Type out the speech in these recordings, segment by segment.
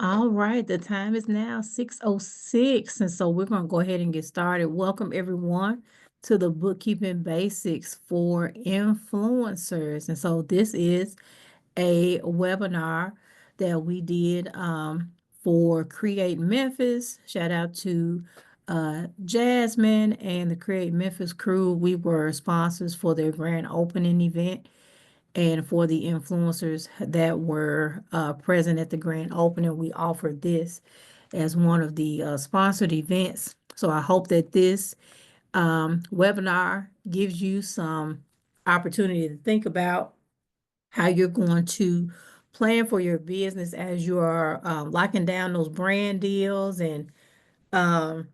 All right, the time is now 6:06, and so we're going to go ahead and get started. Welcome everyone to the Bookkeeping Basics for Influencers. And so this is a webinar that we did for Create Memphis. Shout out to Jasmine and the Create Memphis crew. We were sponsors for their grand opening event. And for the influencers that were present at the grand opening, we offered this as one of the sponsored events. So I hope that this webinar gives you some opportunity to think about how you're going to plan for your business as you are locking down those brand deals and um,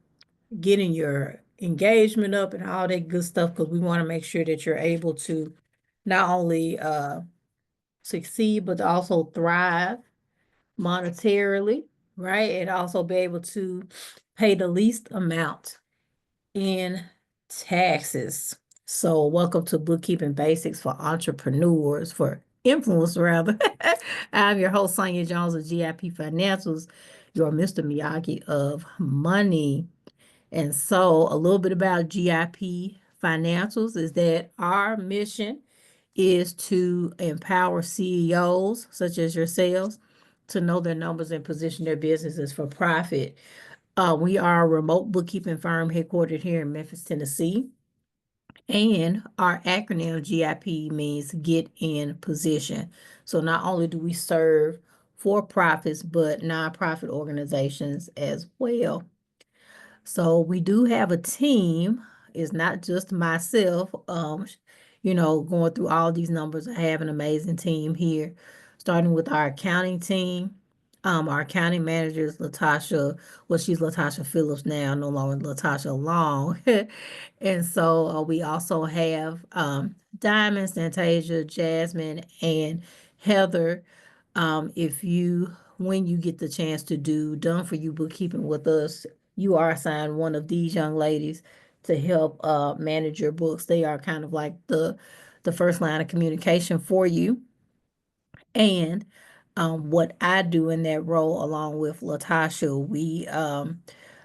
getting your engagement up and all that good stuff, because we want to make sure that you're able to not only succeed, but to also thrive monetarily, right? And also be able to pay the least amount in taxes. So, welcome to Bookkeeping Basics for Entrepreneurs, for Influence, rather. I'm your host, Sonia Jones of GIP Financials, your Mr. Miyagi of Money. And so, a little bit about GIP Financials is that our mission is to empower CEOs such as yourselves to know their numbers and position their businesses for profit. We are a remote bookkeeping firm headquartered here in Memphis, Tennessee. And our acronym GIP means Get in Position. So not only do we serve for profits, but nonprofit organizations as well. So we do have a team. It's not just myself, going through all these numbers. I have an amazing team here, starting with our accounting team. Our accounting manager is Latasha. Well, she's Latasha Phillips now, no longer Latasha Long. And so we also have Diamond, Santasia, Jasmine, and Heather. When you get the chance to do done for you bookkeeping with us, you are assigned one of these young ladies to help manage your books. They are kind of like the first line of communication for you. And what I do in that role, along with Latasha, we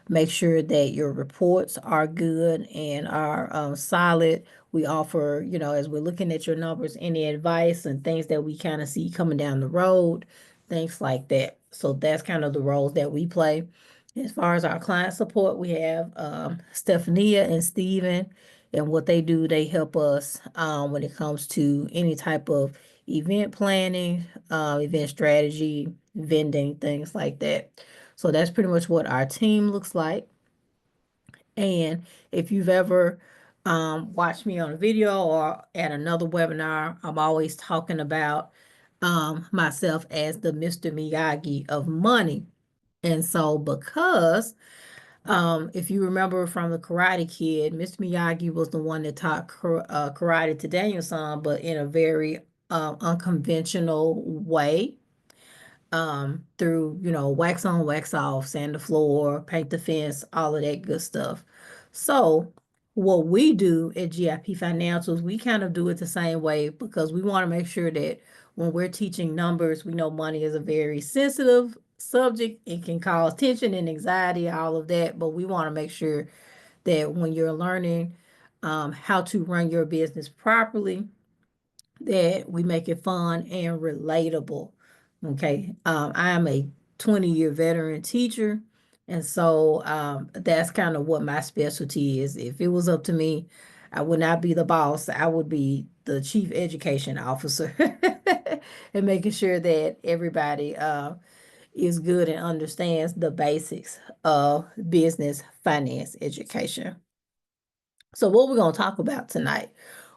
make sure that your reports are good and are solid. We offer, as we're looking at your numbers, any advice and things that we kind of see coming down the road, things like that. So that's kind of the roles that we play. As far as our client support, we have Stephania and Steven, and what they do, they help us when it comes to any type of event planning, event strategy, vending, things like that. So that's pretty much what our team looks like. And if you've ever watched me on a video or at another webinar, I'm always talking about myself as the Mr. Miyagi of money. And so because if you remember from the Karate Kid, Mr. Miyagi was the one that taught karate to Daniel-san, but in a very unconventional way, through, wax on, wax off, sand the floor, paint the fence, all of that good stuff. So what we do at GIP Financials, we kind of do it the same way, because we want to make sure that when we're teaching numbers, we know money is a very sensitive subject. It can cause tension and anxiety, all of that, but we want to make sure that when you're learning how to run your business properly, that we make it fun and relatable. Okay. I am a 20-year veteran teacher. And so that's kind of what my specialty is. If it was up to me, I would not be the boss. I would be the chief education officer and making sure that everybody is good and understands the basics of business finance education. So what we're going to talk about tonight,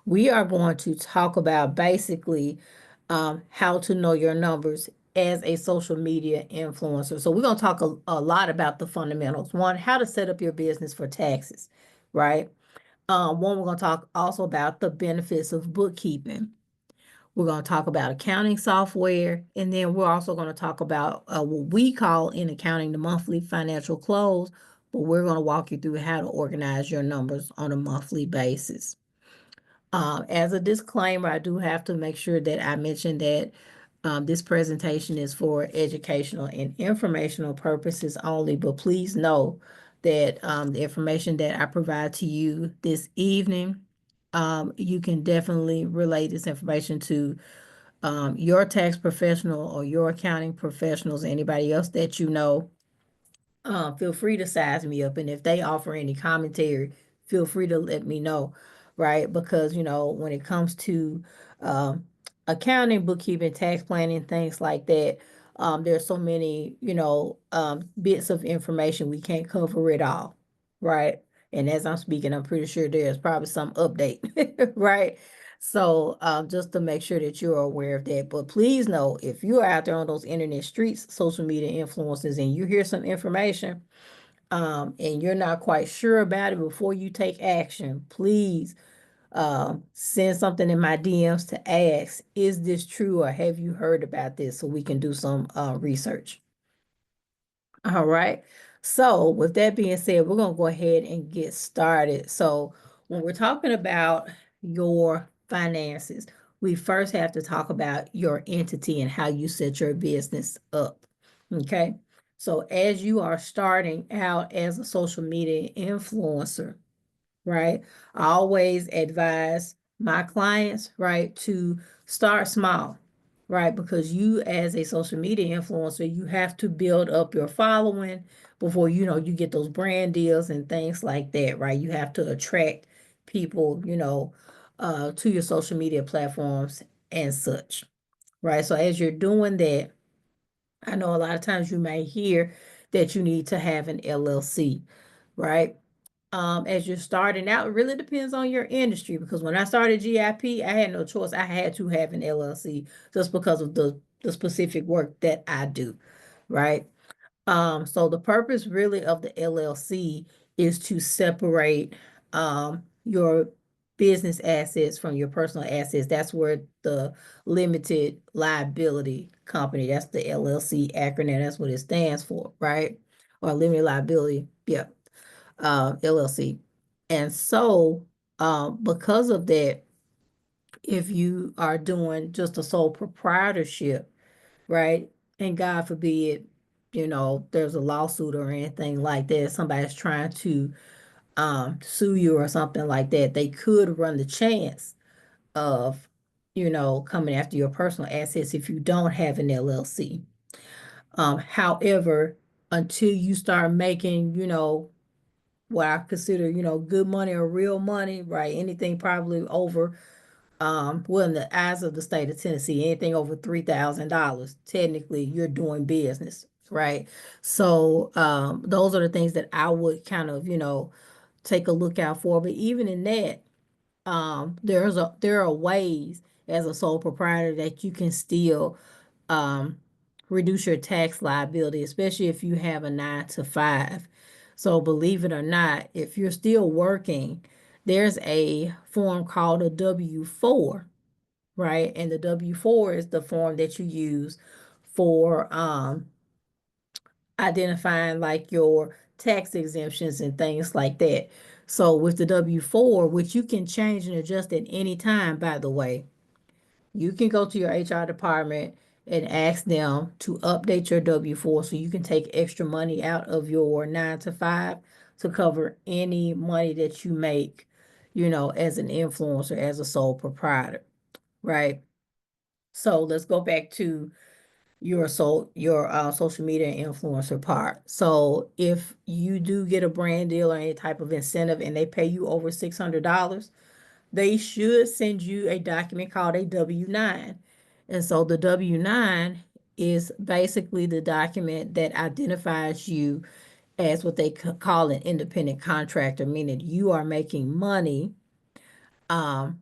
we are going to talk about basically how to know your numbers as a social media influencer. So we're going to talk a lot about the fundamentals. One, how to set up your business for taxes, right? One, we're going to talk also about the benefits of bookkeeping. We're going to talk about accounting software, and then we're also going to talk about what we call in accounting the monthly financial close, but we're going to walk you through how to organize your numbers on a monthly basis. As a disclaimer, I do have to make sure that I mention that This presentation is for educational and informational purposes only, but please know that the information that I provide to you this evening, you can definitely relay this information to your tax professional or your accounting professionals, anybody else that you know. Feel free to size me up. And if they offer any commentary, feel free to let me know, right? Because, when it comes to um, accounting, bookkeeping, tax planning, things like that, there's so many, bits of information we can't cover it all, right? And as I'm speaking, I'm pretty sure there's probably some update, right? So just to make sure that you're aware of that. But please know if you're out there on those internet streets, social media influencers, and you hear some information and you're not quite sure about it before you take action, please send something in my DMs to ask, is this true or have you heard about this so we can do some research. All right. So with that being said, we're going to go ahead and get started. So when we're talking about your finances, we first have to talk about your entity and how you set your business up. Okay. So as you are starting out as a social media influencer, right? I always advise my clients, right, to start small, right? Because you, as a social media influencer, you have to build up your following before you get those brand deals and things like that, right? You have to attract people, to your social media platforms and such, right? So as you're doing that, I know a lot of times you may hear that you need to have an LLC, right? As you're starting out, it really depends on your industry because when I started GIP, I had no choice. I had to have an LLC just because of the specific work that I do, right? So the purpose really of the LLC is to separate your business assets from your personal assets. That's where the limited liability company, that's the LLC acronym, that's what it stands for, right? Or limited liability, yeah, LLC. And so, because of that, if you are doing just a sole proprietorship, right? And God forbid, there's a lawsuit or anything like that, somebody's trying to sue you or something like that, they could run the chance of, coming after your personal assets if you don't have an LLC. However, until you start making, what I consider, good money or real money, right? Anything probably over, well, in the eyes of the state of Tennessee, anything over $3,000, technically you're doing business, right? So, those are the things that I would kind of, take a look out for. But even in that, there are ways as a sole proprietor that you can still um, reduce your tax liability, especially if you have a 9 to 5. So believe it or not, if you're still working, there's a form called a W-4, right? And the W-4 is the form that you use for identifying like your tax exemptions and things like that. So with the W-4, which you can change and adjust at any time, by the way, you can go to your HR department and ask them to update your W-4 so you can take extra money out of your 9 to 5 to cover any money that you make, as an influencer, as a sole proprietor, right? So let's go back to your social media influencer part. So if you do get a brand deal or any type of incentive and they pay you over $600, they should send you a document called a W-9. And so the W-9 is basically the document that identifies you as what they call an independent contractor, meaning you are making money um,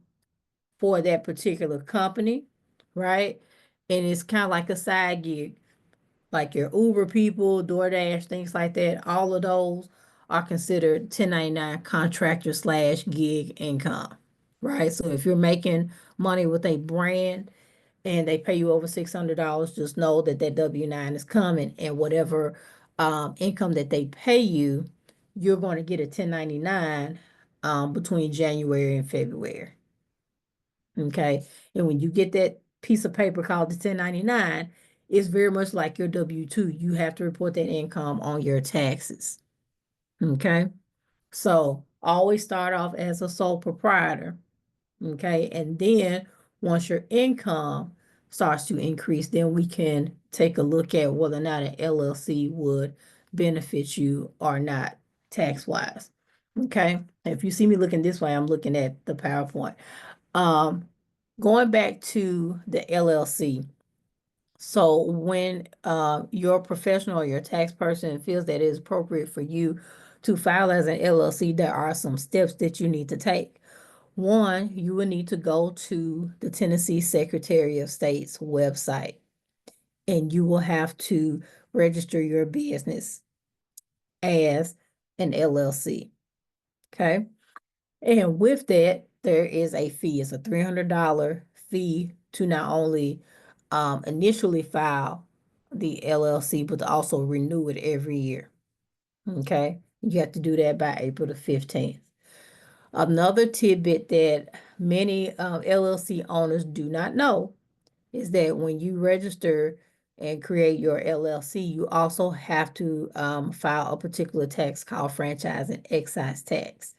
for that particular company, right? And it's kind of like a side gig, like your Uber people, DoorDash, things like that. All of those are considered 1099 contractor slash gig income, right? So if you're making money with a brand and they pay you over $600, just know that that W-9 is coming, and whatever income that they pay you, you're going to get a 1099 between January and February. Okay. And when you get piece of paper called the 1099 is very much like your W-2. You have to report that income on your taxes. Okay. So always start off as a sole proprietor. Okay. And then once your income starts to increase, then we can take a look at whether or not an LLC would benefit you or not tax wise. Okay. If you see me looking this way, I'm looking at the PowerPoint. Um, Going back to the LLC. So when your professional or your tax person feels that it is appropriate for you to file as an LLC, there are some steps that you need to take. One, you will need to go to the Tennessee Secretary of State's website, and you will have to register your business as an LLC. Okay. And with that, there is a fee. It's a $300 fee to not only initially file the LLC, but to also renew it every year. Okay. You have to do that by April the 15th. Another tidbit that many LLC owners do not know is that when you register and create your LLC, you also have to file a particular tax called franchise and excise tax.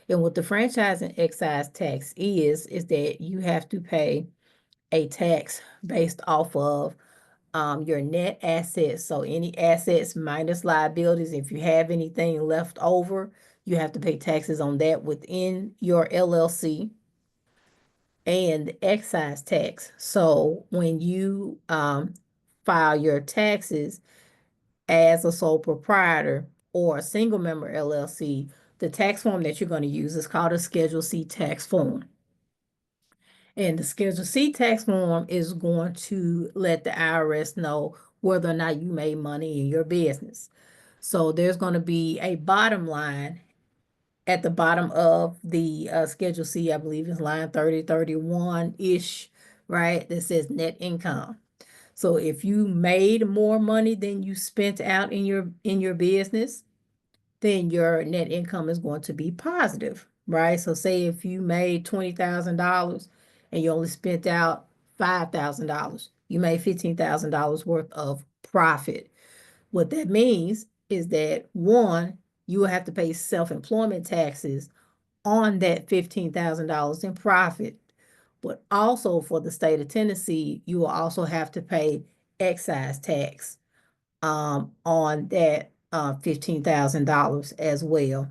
And what the franchise and excise tax is that you have to pay a tax based off of your net assets. So any assets minus liabilities, if you have anything left over, you have to pay taxes on that within your LLC and the excise tax. So when you file your taxes as a sole proprietor or a single member LLC, the tax form that you're going to use is called a Schedule C tax form. And the Schedule C tax form is going to let the IRS know whether or not you made money in your business. So there's going to be a bottom line at the bottom of the Schedule C, I believe it's line 30, 31-ish, right? That says net income. So if you made more money than you spent out in your business, then your net income is going to be positive, right? So say if you made $20,000 and you only spent out $5,000, you made $15,000 worth of profit. What that means is that one, you will have to pay self-employment taxes on that $15,000 in profit. But also for the state of Tennessee, you will also have to pay excise tax on that $15,000 as well.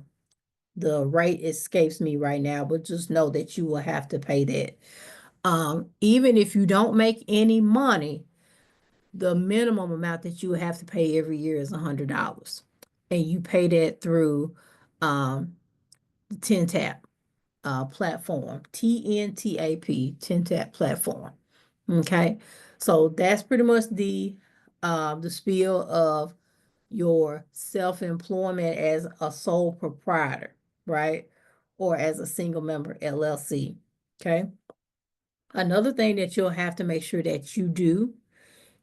The rate escapes me right now, but just know that you will have to pay that. Even if you don't make any money, the minimum amount that you have to pay every year is $100. And you pay that through the TNTAP platform, TNTAP, TNTAP platform. Okay, so that's pretty much the spiel of your self-employment as a sole proprietor, right? Or as a single member LLC. Okay. Another thing that you'll have to make sure that you do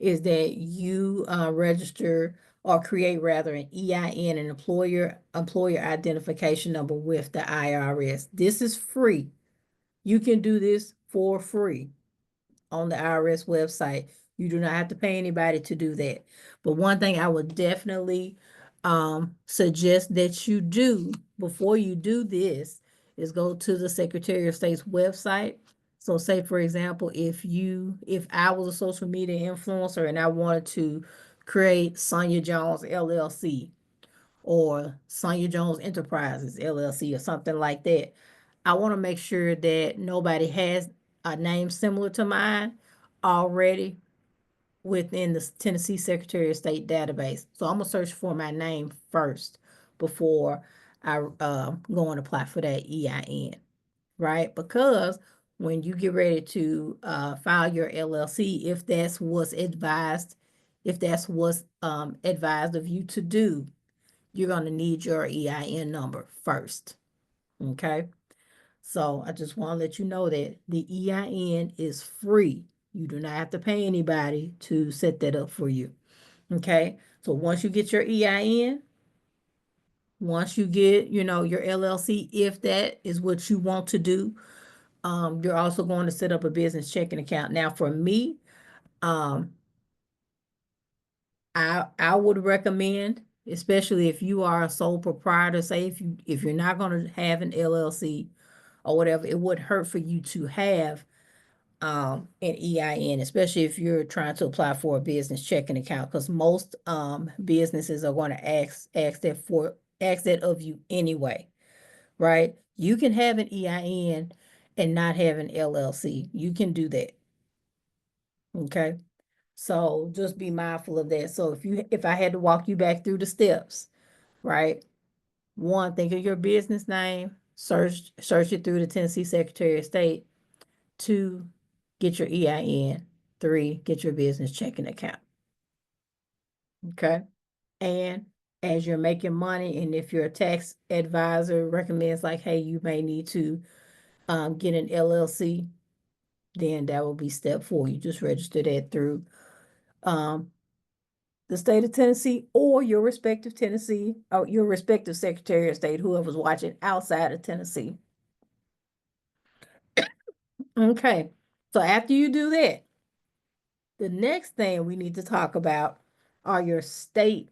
is that you register or create rather an EIN, an employer identification number with the IRS. This is free. You can do this for free on the IRS website. You do not have to pay anybody to do that. But one thing I would definitely suggest that you do before you do this is go to the Secretary of State's website. So say, for example, if I was a social media influencer and I wanted to create Sonia Jones LLC or Sonia Jones Enterprises LLC or something like that, I want to make sure that nobody has a name similar to mine already within the Tennessee Secretary of State database. So I'm gonna search for my name first before I go and apply for that EIN, right? Because when you get ready to file your LLC, if that's what's advised of you to do, you're gonna need your EIN number first, okay? So I just want to let you know that the EIN is free. You do not have to pay anybody to set that up for you. Okay. So once you get your EIN, once you get, your LLC, if that is what you want to do, You're also going to set up a business checking account. Now, for me, um, I would recommend, especially if you are a sole proprietor, say if you're not going to have an LLC or whatever, it would hurt for you to have an EIN, especially if you're trying to apply for a business checking account, because most businesses are going to ask that of you anyway, right? You can have an EIN and not have an LLC. You can do that. Okay. So just be mindful of that. So if I had to walk you back through the steps, right? One, think of your business name, search it through the Tennessee Secretary of State. Two, get your EIN. Three, get your business checking account. Okay. And as you're making money, and if your tax advisor recommends, like, hey, you may need to get an LLC, then that will be step four. You just register that through um, the state of Tennessee or your respective Tennessee or your respective Secretary of State, whoever's watching outside of Tennessee. Okay. So after you do that, the next thing we need to talk about are your state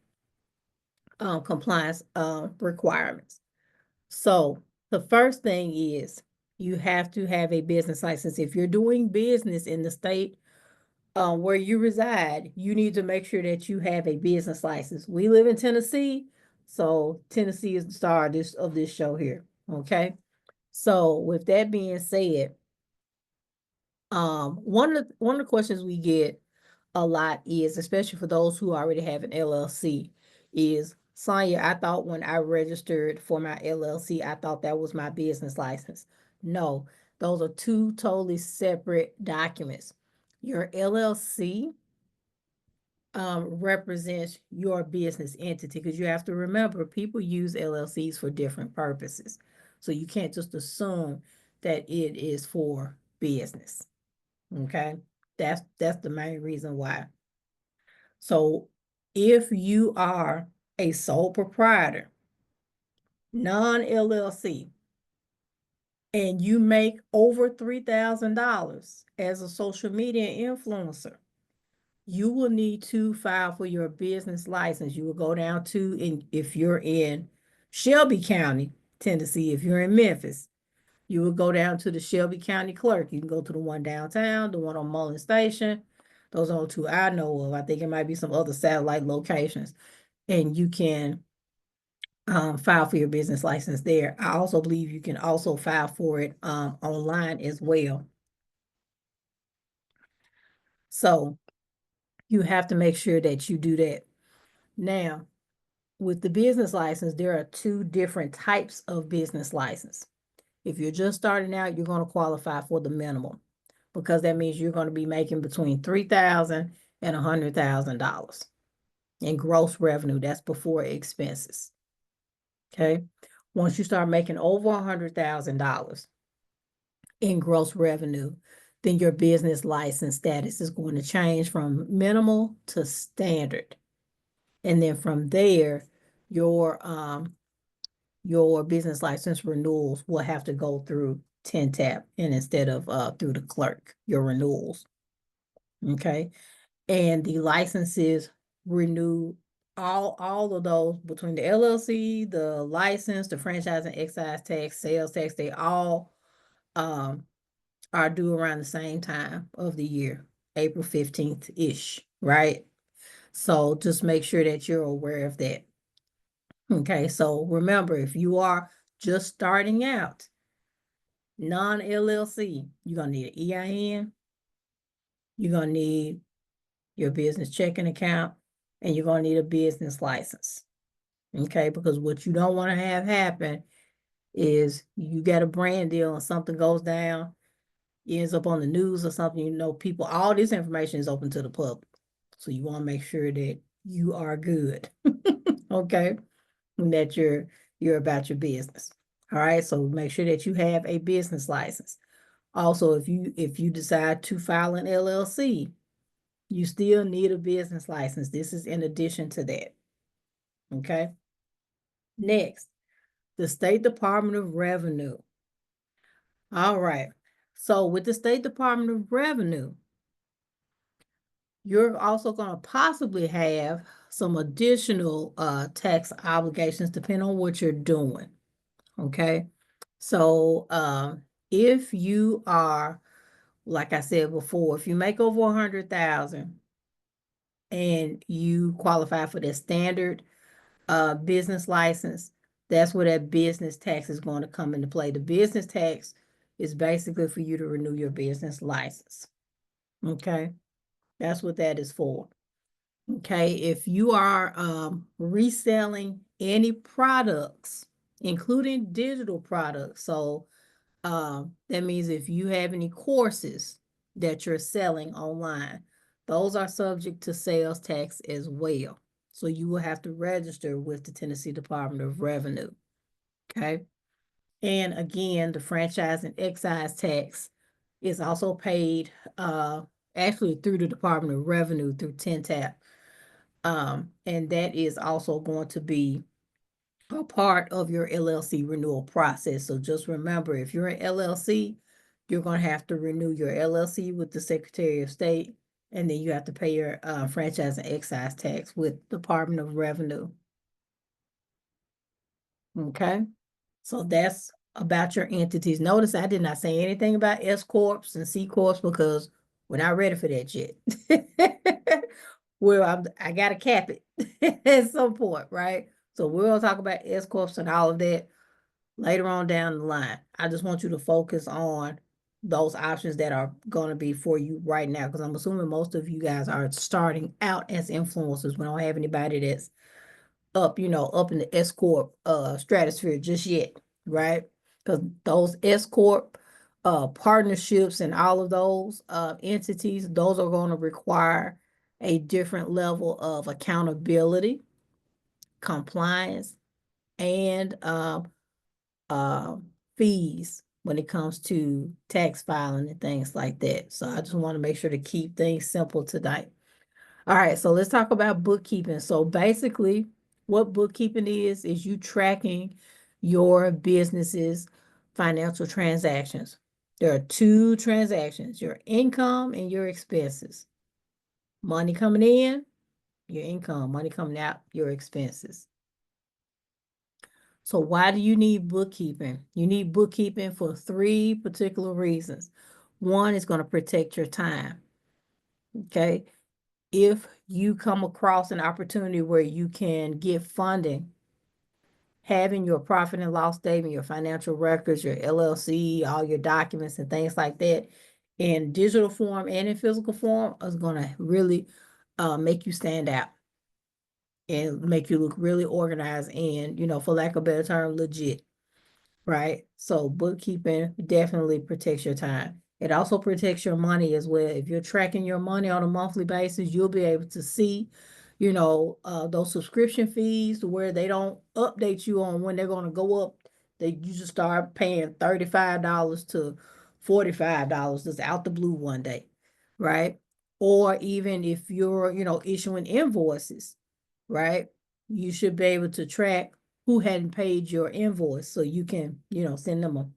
compliance requirements. So the first thing is you have to have a business license. If you're doing business in the state where you reside, you need to make sure that you have a business license. We live in Tennessee, so Tennessee is the star of this show here. Okay. So with that being said, one of the questions we get a lot is, especially for those who already have an LLC, is Sonia, I thought when I registered for my LLC, I thought that was my business license. No, those are two totally separate documents. Your LLC represents your business entity, because you have to remember people use LLCs for different purposes. So you can't just assume that it is for business. Okay. That's the main reason why. So if you are a sole proprietor, non-LLC, and you make over $3,000 as a social media influencer, you will need to file for your business license. You will go down to, if you're in Shelby County, Tennessee, if you're in Memphis, you will go down to the Shelby County clerk. You can go to the one downtown, the one on Mullen Station. Those are the two I know of. I think it might be some other satellite locations. And you can file for your business license there. I also believe you can also file for it online as well. So you have to make sure that you do that. Now, with the business license, there are two different types of business license. If you're just starting out, you're going to qualify for the minimum, because that means you're going to be making between $3,000 and $100,000 in gross revenue. That's before expenses. Okay. Once you start making over $100,000 in gross revenue, then your business license status is going to change from minimal to standard. And then from there, your business license renewals will have to go through TNTAP, and instead of through the clerk, your renewals. Okay. And the licenses renew, all of those between the LLC, the license, the franchise and excise tax, sales tax, they all are due around the same time of the year, April 15th-ish, right? So just make sure that you're aware of that. Okay, so remember, if you are just starting out, non-LLC, you're going to need an EIN, you're going to need your business checking account, and you're going to need a business license. Okay, because what you don't want to have happen is you get a brand deal and something goes down, it ends up on the news or something, people, all this information is open to the public. So you want to make sure that you are good. Okay, and that you're about your business. All right, so make sure that you have a business license. Also, if you decide to file an LLC, you still need a business license. This is in addition to that. Okay. Next, the State Department of Revenue. All right. So with the State Department of Revenue, you're also going to possibly have some additional tax obligations depending on what you're doing. Okay. So if you are, like I said before, if you make over 100,000 and you qualify for the standard business license, that's where that business tax is going to come into play. The business tax is basically for you to renew your business license. Okay. That's what that is for. Okay, if you are reselling any products, including digital products, so that means if you have any courses that you're selling online, those are subject to sales tax as well. So you will have to register with the Tennessee Department of Revenue. Okay, and again, the franchise and excise tax is also paid actually through the Department of Revenue through TNTAP. And that is also going to be a part of your LLC renewal process. So just remember, if you're an LLC, you're going to have to renew your LLC with the Secretary of State, and then you have to pay your franchise and excise tax with Department of Revenue. Okay, so that's about your entities. Notice I did not say anything about S corps and C corps because we're not ready for that yet. Well, I gotta cap it at some point, right? So we'll talk about S corps and all of that later on down the line. I just want you to focus on those options that are going to be for you right now, because I'm assuming most of you guys are starting out as influencers. We don't have anybody that's up, up in the S corp stratosphere just yet, right? Because those S corp partnerships and all of those entities, those are going to require a different level of accountability, compliance, and uh, fees when it comes to tax filing and things like that. So I just want to make sure to keep things simple tonight. All right, so let's talk about bookkeeping. So basically, what bookkeeping is you tracking your business's financial transactions. There are two transactions, your income and your expenses. Money coming in, your income, money coming out, your expenses. So why do you need bookkeeping? You need bookkeeping for three particular reasons. One is going to protect your time. Okay. If you come across an opportunity where you can get funding, having your profit and loss statement, your financial records, your LLC, all your documents and things like that in digital form and in physical form is going to really make you stand out and make you look really organized and, for lack of a better term, legit. Right? So bookkeeping definitely protects your time. It also protects your money as well. If you're tracking your money on a monthly basis, you'll be able to see, those subscription fees to where they don't update you on when they're going to go up. You just start paying $35 to $45 just out the blue one day, right? Or even if you're, issuing invoices, right? You should be able to track who hadn't paid your invoice so you can, send them a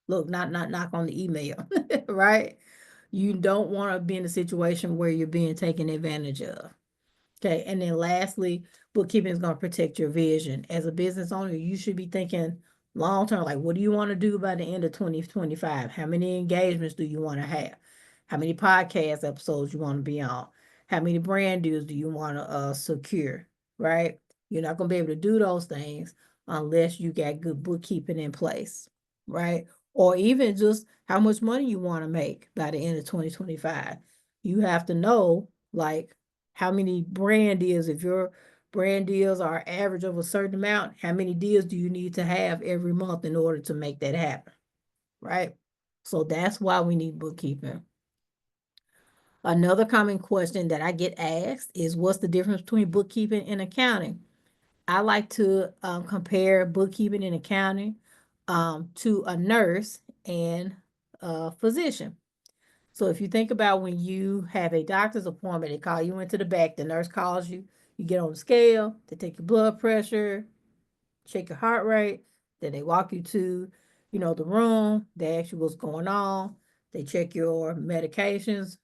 look, not knock on the email, right? You don't want to be in a situation where you're being taken advantage of. Okay, and then lastly, bookkeeping is going to protect your vision. As a business owner, you should be thinking long term, like what do you want to do by the end of 2025? How many engagements do you want to have? How many podcast episodes you want to be on? How many brand deals do you want to secure? Right? You're not going to be able to do those things unless you got good bookkeeping in place, right? Or even just how much money you want to make by the end of 2025. You have to know, like, how many brand deals, if your brand deals are average of a certain amount, how many deals do you need to have every month in order to make that happen, right? So that's why we need bookkeeping. Another common question that I get asked is what's the difference between bookkeeping and accounting? I like to compare bookkeeping and accounting to a nurse and a physician. So if you think about when you have a doctor's appointment, they call you into the back, the nurse calls you, you get on the scale, they take your blood pressure, check your heart rate, then they walk you to the room, they ask you what's going on, they check your medications,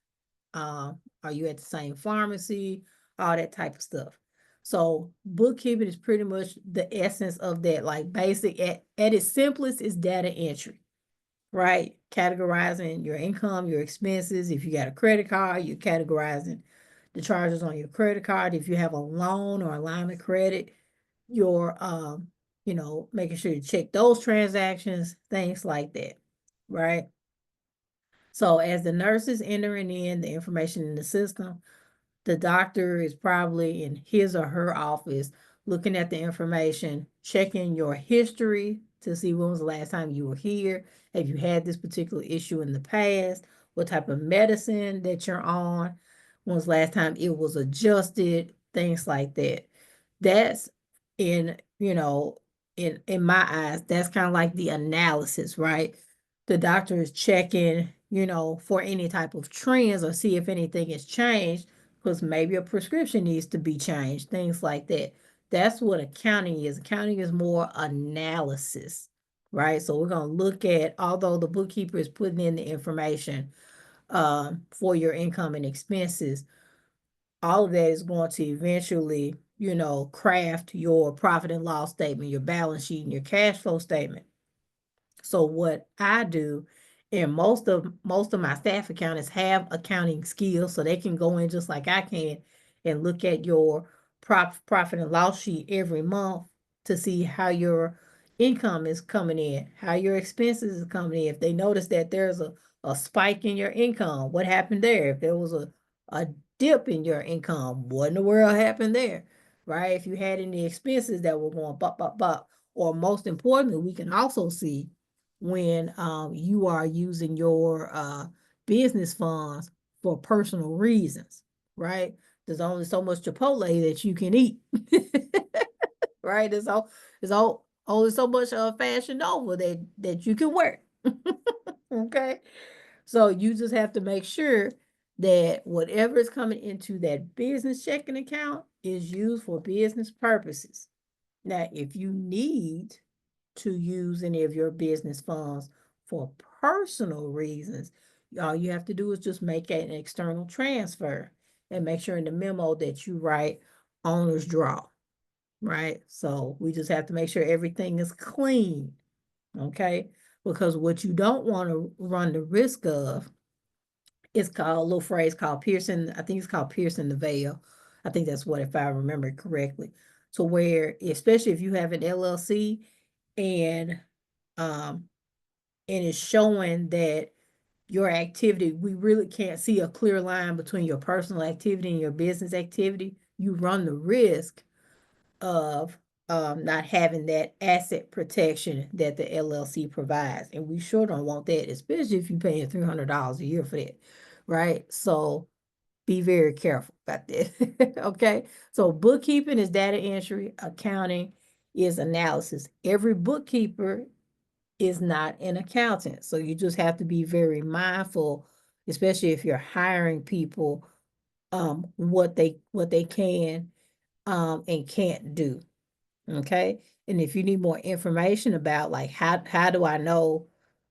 are you at the same pharmacy, all that type of stuff. So bookkeeping is pretty much the essence of that, like basic at its simplest is data entry, right? Categorizing your income, your expenses. If you got a credit card, you're categorizing the charges on your credit card. If you have a loan or a line of credit, you're making sure you check those transactions, things like that, right? So as the nurse is entering in the information in the system, the doctor is probably in his or her office looking at the information, checking your history to see when was the last time you were here. Have you had this particular issue in the past? What type of medicine that you're on? When was the last time it was adjusted? Things like that. That's in, in my eyes, that's kind of like the analysis, right? The doctor is checking, for any type of trends or see if anything has changed because maybe a prescription needs to be changed, things like that. That's what accounting is. Accounting is more analysis, right? So we're going to look at, although the bookkeeper is putting in the information for your income and expenses, all of that is going to eventually, craft your profit and loss statement, your balance sheet, and your cash flow statement. So what I do, and most of my staff accountants have accounting skills, so they can go in just like I can and look at your profit and loss sheet every month to see how your income is coming in, how your expenses is coming in. If they notice that there's a spike in your income, what happened there? If there was a dip in your income, what in the world happened there? Right? If you had any expenses that were going pop, pop, pop, or most importantly, we can also see when you are using your business funds for personal reasons, right? There's only so much Chipotle that you can eat, right? There's only so much Fashion Nova that you can wear. Okay, so you just have to make sure that whatever is coming into that business checking account is used for business purposes. Now, if you need to use any of your business funds for personal reasons, all you have to do is just make an external transfer and make sure in the memo that you write owner's draw, right? So we just have to make sure everything is clean, okay? Because what you don't want to run the risk of is called a little phrase called piercing. I think it's called piercing the veil. I think that's what, if I remember correctly. To where, especially if you have an LLC and um and it's showing that your activity, we really can't see a clear line between your personal activity and your business activity, you run the risk of not having that asset protection that the LLC provides. And we sure don't want that, especially if you're paying $300 a year for that, right? So be very careful about that. Okay. So bookkeeping is data entry, accounting is analysis. Every bookkeeper is not an accountant. So you just have to be very mindful, especially if you're hiring people, what they can and can't do. Okay. And if you need more information about like how do I know,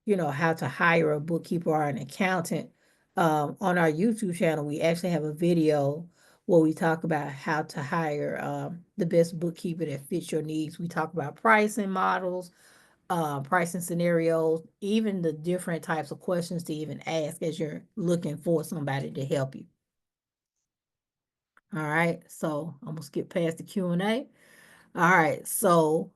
how to hire a bookkeeper or an accountant, on our YouTube channel, we actually have a video where we talk about how to hire the best bookkeeper that fits your needs. We talk about pricing models, pricing scenarios, even the different types of questions to even ask as you're looking for somebody to help you. All right, so I'm gonna skip past the Q&A. All right, so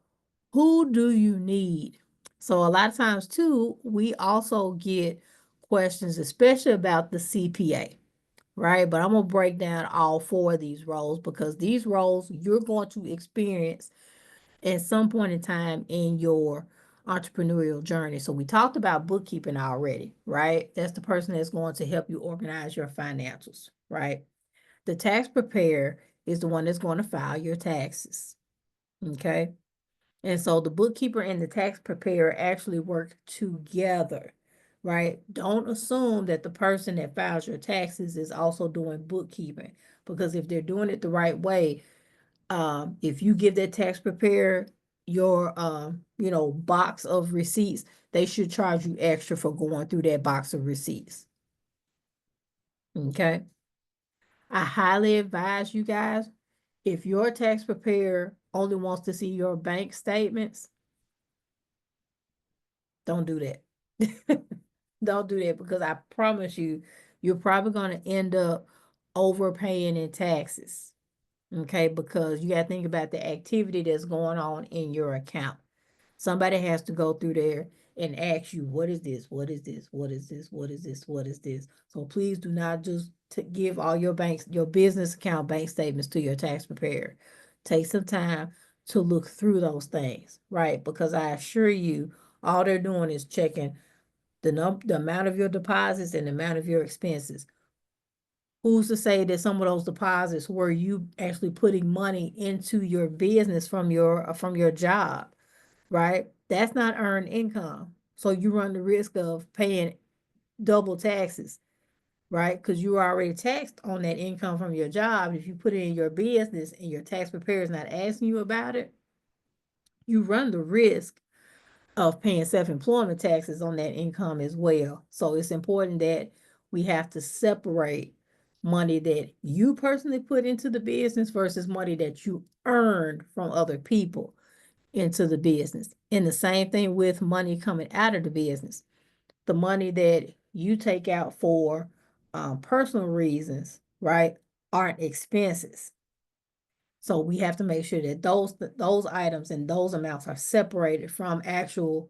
who do you need? So a lot of times too, we also get questions, especially about the CPA, right? But I'm gonna break down all four of these roles because these roles you're going to experience at some point in time in your entrepreneurial journey. So we talked about bookkeeping already, right? That's the person that's going to help you organize your financials, right? The tax preparer is the one that's going to file your taxes, okay? And so the bookkeeper and the tax preparer actually work together, right? Don't assume that the person that files your taxes is also doing bookkeeping because if they're doing it the right way, if you give that tax preparer your box of receipts, they should charge you extra for going through that box of receipts. Okay. I highly advise you guys, if your tax preparer only wants to see your bank statements, don't do that. Don't do that, because I promise you, you're probably going to end up overpaying in taxes. Okay, because you got to think about the activity that's going on in your account. Somebody has to go through there and ask you, what is this? What is this? What is this? What is this? What is this? So please do not just give all your your business account bank statements to your tax preparer. Take some time to look through those things, right? Because I assure you, all they're doing is checking the amount of your deposits and the amount of your expenses. Who's to say that some of those deposits were you actually putting money into your business from your job, right? That's not earned income. So you run the risk of paying double taxes, right? Because you are already taxed on that income from your job. If you put it in your business and your tax preparer is not asking you about it, you run the risk of paying self-employment taxes on that income as well. So it's important that we have to separate money that you personally put into the business versus money that you earned from other people into the business. And the same thing with money coming out of the business. The money that you take out for personal reasons, right, aren't expenses. So we have to make sure that those items and those amounts are separated from actual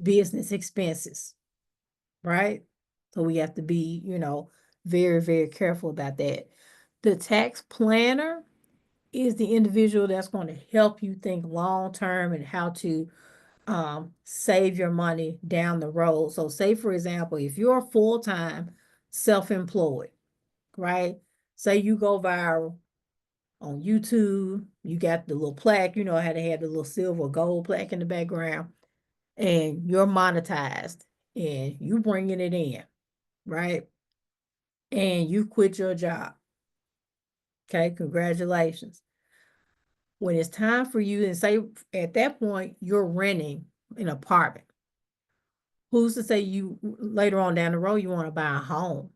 business expenses, right? So we have to be, very, very careful about that. The tax planner is the individual that's going to help you think long term and how to save your money down the road. So say, for example, if you're full-time self-employed, right? Say you go viral on YouTube, you got the little plaque, how they have the little silver or gold plaque in the background, and you're monetized and you bringing it in, right? And you quit your job. Okay, congratulations. When it's time for you, and say at that point you're renting an apartment, who's to say you later on down the road you want to buy a home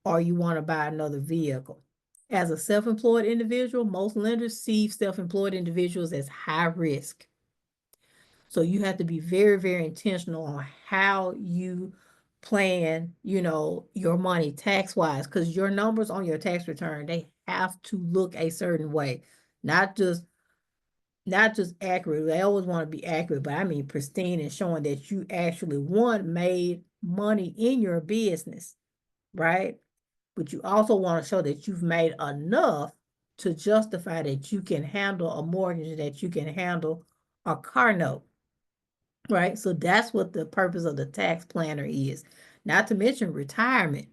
or you want to buy another vehicle? As a self-employed individual, most lenders see self-employed individuals as high risk. So you have to be very, very intentional on how you plan, your money tax-wise, because your numbers on your tax return, they have to look a certain way, not just accurate. They always want to be accurate, but I mean pristine and showing that you actually, one, made money in your business, right? But you also want to show that you've made enough to justify that you can handle a mortgage, that you can handle a car note, right? So that's what the purpose of the tax planner is. Not to mention retirement,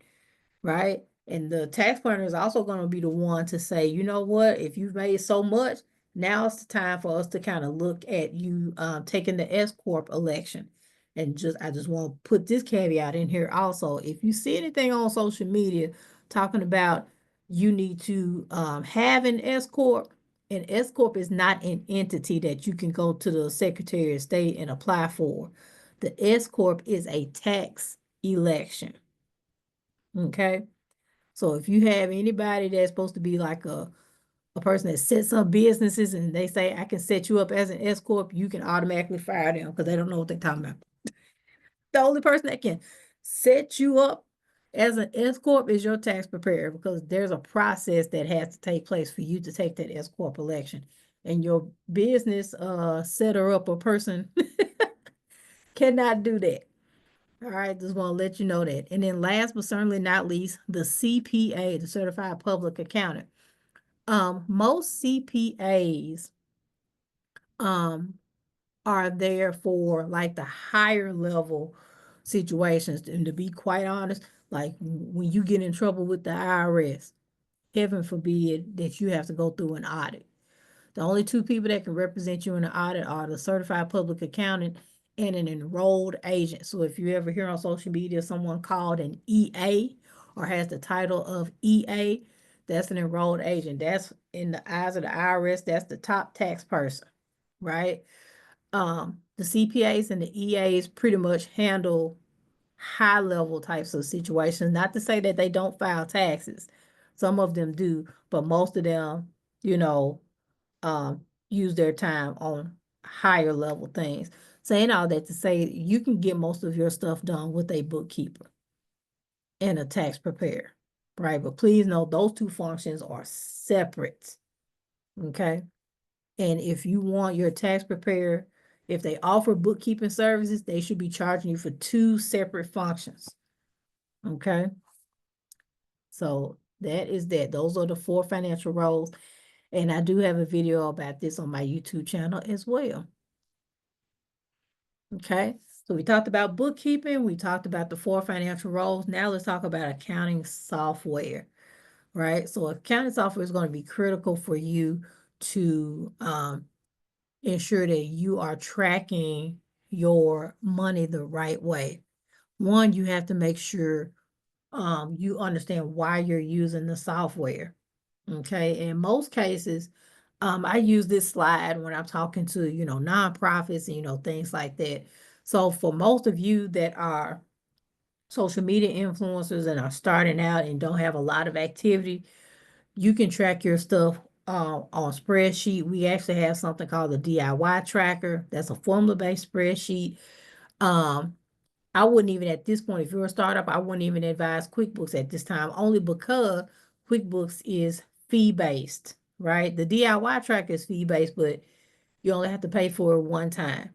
right? And the tax planner is also going to be the one to say, you know what, if you've made so much, now it's the time for us to kind of look at you taking the S Corp election. And I just want to put this caveat in here also. If you see anything on social media talking about you need to have an S Corp is not an entity that you can go to the Secretary of State and apply for. The S Corp is a tax election. Okay. So if you have anybody that's supposed to be like a person that sets up businesses and they say, I can set you up as an S Corp, you can automatically fire them because they don't know what they're talking about. The only person that can set you up as an S Corp is your tax preparer, because there's a process that has to take place for you to take that S Corp election. And your business setter up a person cannot do that. All right, just want to let you know that. And then last but certainly not least, the CPA, the Certified Public Accountant. Most CPAs are there for like the higher level situations. And to be quite honest, like when you get in trouble with the IRS, heaven forbid that you have to go through an audit. The only two people that can represent you in an audit are the certified public accountant and an enrolled agent. So if you ever hear on social media someone called an EA or has the title of EA, that's an enrolled agent. That's, in the eyes of the IRS, that's the top tax person, right? The CPAs and the EAs pretty much handle high level types of situations. Not to say that they don't file taxes. Some of them do, but most of them, you know, use their time on higher level things. Saying all that to say you can get most of your stuff done with a bookkeeper and a tax preparer, right? But please know those two functions are separate, okay? And if you want your tax preparer, if they offer bookkeeping services, they should be charging you for two separate functions, okay? So that is that. Those are the 4 financial roles. And I do have a video about this on my YouTube channel as well. Okay, so we talked about bookkeeping, we talked about the 4 financial roles. Now let's talk about accounting software, right? So accounting software is going to be critical for you to ensure that you are tracking your money the right way. One, you have to make sure you understand why you're using the software. Okay, in most cases, I use this slide when I'm talking to, nonprofits and, things like that. So for most of you that are social media influencers and are starting out and don't have a lot of activity, you can track your stuff on spreadsheet. We actually have something called the DIY tracker. That's a formula-based spreadsheet. Um, I wouldn't even at this point, if you're a startup, I wouldn't even advise QuickBooks at this time, only because QuickBooks is fee-based, right? The DIY tracker is fee-based, but you only have to pay for it one time,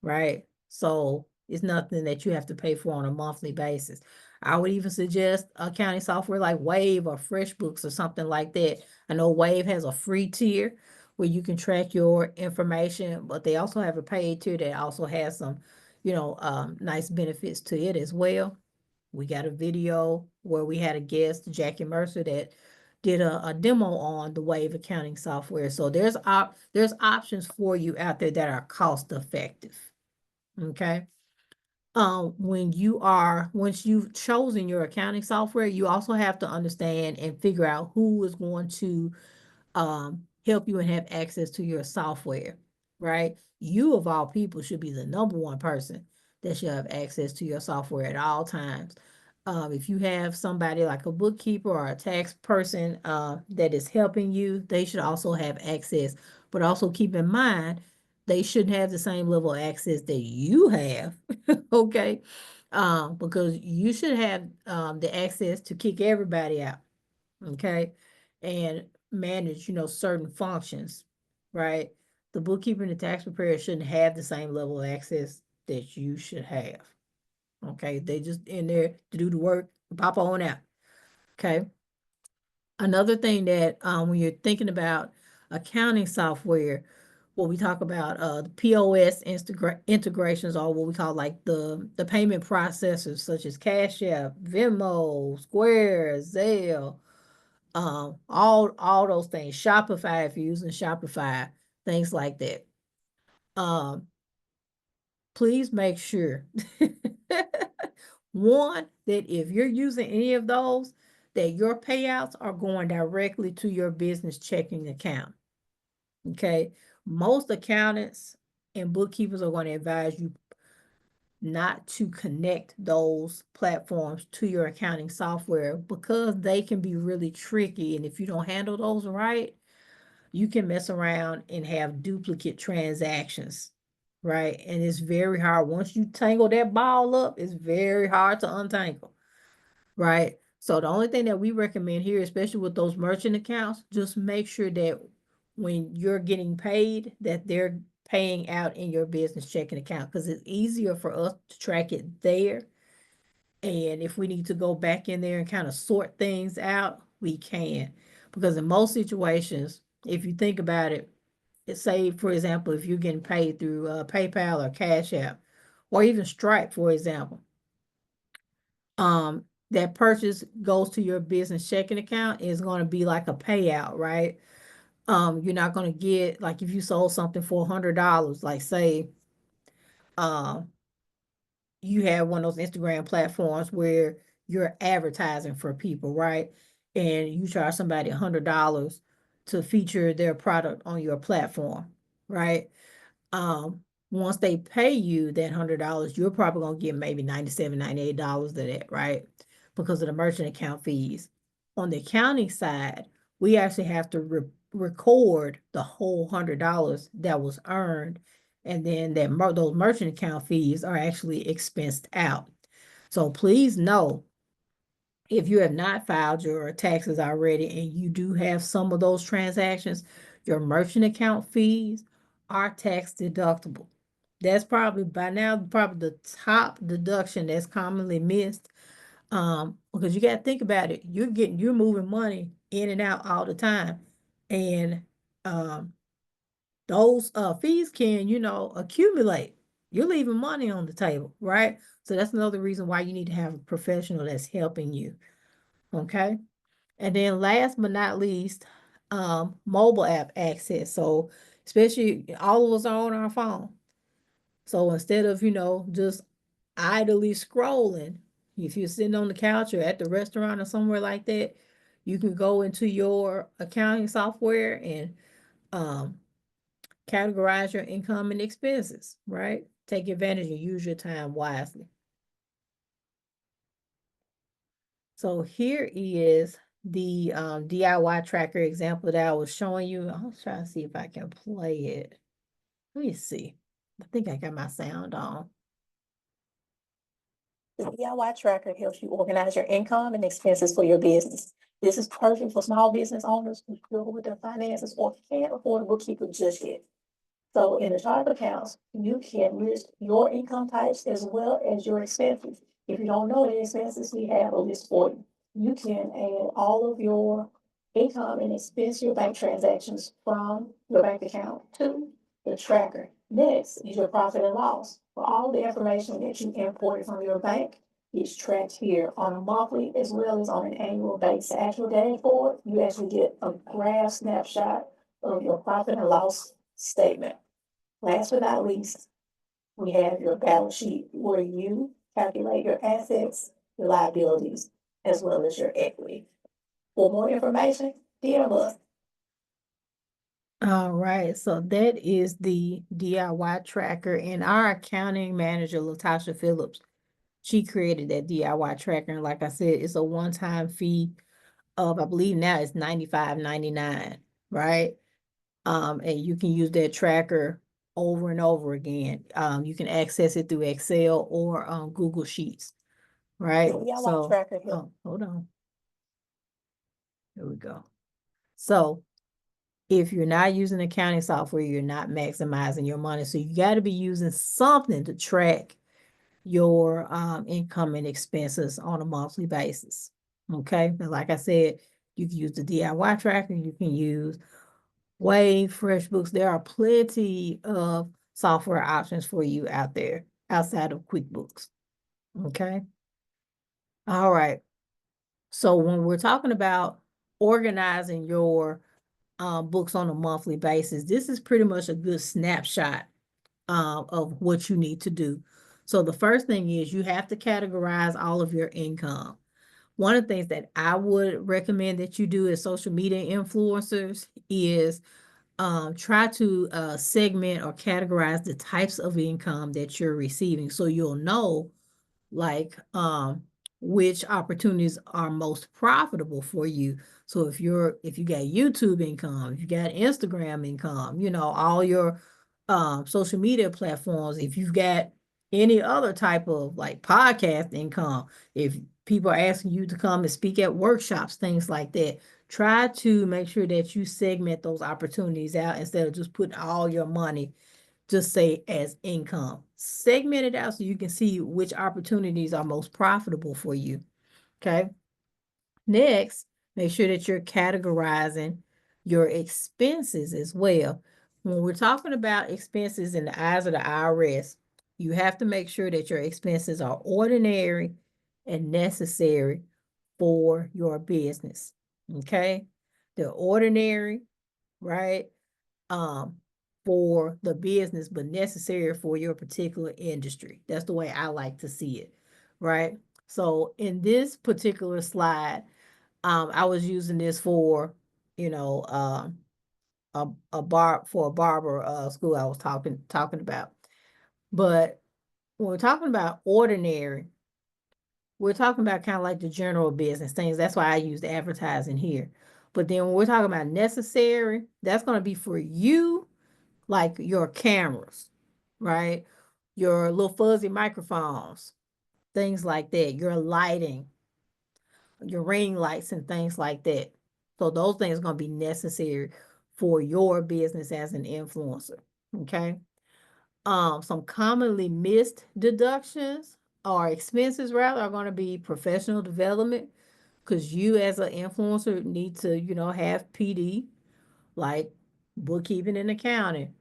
right? So it's nothing that you have to pay for on a monthly basis. I would even suggest accounting software like Wave or FreshBooks or something like that. I know Wave has a free tier where you can track your information, but they also have a paid tier that also has some, nice benefits to it as well. We got a video where we had a guest, Jackie Mercer, that did a demo on the Wave accounting software. So there's options for you out there that are cost effective. Okay. Once you've chosen your accounting software, you also have to understand and figure out who is going to help you and have access to your software, right? You of all people should be the number one person that should have access to your software at all times. If you have somebody like a bookkeeper or a tax person that is helping you, they should also have access. But also keep in mind, they shouldn't have the same level of access that you have, okay? Because you should have the access to kick everybody out, okay? And manage, certain functions, right? The bookkeeper and the tax preparer shouldn't have the same level of access that you should have. Okay, they just in there to do the work, pop on out. Okay. Another thing that when you're thinking about accounting software, what we talk about the POS integrations are what we call like the payment processors such as Cash App, Venmo, Square, Zelle, all those things. Shopify, if you're using Shopify, things like that. Um, please make sure one, that if you're using any of those, that your payouts are going directly to your business checking account. Okay. Most accountants and bookkeepers are going to advise you not to connect those platforms to your accounting software because they can be really tricky. And if you don't handle those right, you can mess around and have duplicate transactions, right? And it's very hard. Once you tangle that ball up, it's very hard to untangle, right? So the only thing that we recommend here, especially with those merchant accounts, just make sure that when you're getting paid, that they're paying out in your business checking account because it's easier for us to track it there. And if we need to go back in there and kind of sort things out, we can. Because in most situations, if you think about it, say, for example, if you're getting paid through PayPal or Cash App, or even Stripe, for example, that purchase goes to your business checking account is going to be like a payout, right? You're not going to get, like if you sold something for $100, like say, um, you have one of those Instagram platforms where you're advertising for people, right? And you charge somebody $100 to feature their product on your platform, right? once they pay you that $100, you're probably gonna get maybe 97, $98 of that, right? Because of the merchant account fees. On the accounting side, we actually have to record the whole $100 that was earned, and then those merchant account fees are actually expensed out. So please know, if you have not filed your taxes already and you do have some of those transactions, your merchant account fees are tax deductible. That's probably by now probably the top deduction that's commonly missed. Because you got to think about it. You're moving money in and out all the time. And um those fees can, accumulate. You're leaving money on the table, right? So that's another reason why you need to have a professional that's helping you. Okay. And then last but not least, mobile app access. So especially all of us are on our phone. So instead of, just idly scrolling, if you're sitting on the couch or at the restaurant or somewhere like that, you can go into your accounting software and um, categorize your income and expenses, right? Take advantage and use your time wisely. So here is the DIY tracker example that I was showing you. I'll try to see if I can play it. Let me see. I think I got my sound on. The DIY tracker helps you organize your income and expenses for your business. This is perfect for small business owners who struggle with their finances or can't afford a bookkeeper just yet. So in the chart of accounts, you can list your income types as well as your expenses. If you don't know the expenses, we have a list for you. You can add all of your income and expense your bank transactions from your bank account to the tracker. Next is your profit and loss. For all the information that you imported from your bank is tracked here on a monthly as well as on an annual basis. The actual dashboard, you actually get a graph snapshot of your profit and loss statement. Last but not least, we have your balance sheet where you calculate your assets, your liabilities, as well as your equity. For more information, DM us. All right, so that is the DIY tracker, and our accounting manager, Latasha Phillips, she created that DIY tracker. And like I said, it's a one-time fee of, I believe now it's $95.99, right? And you can use that tracker over and over again. You can access it through Excel or Google Sheets, right? Yeah, so, tracker here. Oh, hold on. Here we go. So if you're not using accounting software, you're not maximizing your money. So you got to be using something to track your income and expenses on a monthly basis. Okay. But like I said, you can use the DIY tracker, you can use Wave, FreshBooks. There are plenty of software options for you out there outside of QuickBooks. Okay. All right. So when we're talking about organizing your books on a monthly basis, this is pretty much a good snapshot of what you need to do. So the first thing is you have to categorize all of your income. One of the things that I would recommend that you do as social media influencers is try to segment or categorize the types of income that you're receiving so you'll know like which opportunities are most profitable for you. So if you got YouTube income, if you got Instagram income, all your social media platforms, if you've got any other type of like podcast income, if people are asking you to come and speak at workshops, things like that, try to make sure that you segment those opportunities out instead of just putting all your money just say as income. Segment it out so you can see which opportunities are most profitable for you. Okay. Next, make sure that you're categorizing your expenses as well. When we're talking about expenses in the eyes of the IRS, you have to make sure that your expenses are ordinary and necessary for your business. Okay. They're ordinary, right? um for the business, but necessary for your particular industry. That's the way I like to see it, right? So in this particular slide, I was using this for, you know, a barber school I was talking about. But when we're talking about ordinary, we're talking about kind of like the general business things. That's why I use the advertising here. But then when we're talking about necessary, that's going to be for you, like your cameras, right? Your little fuzzy microphones, things like that, your lighting, your ring lights, and things like that. So those things are going to be necessary for your business as an influencer. Okay. Some commonly missed deductions or expenses rather are going to be professional development because you as an influencer need to, have PD like bookkeeping and accounting,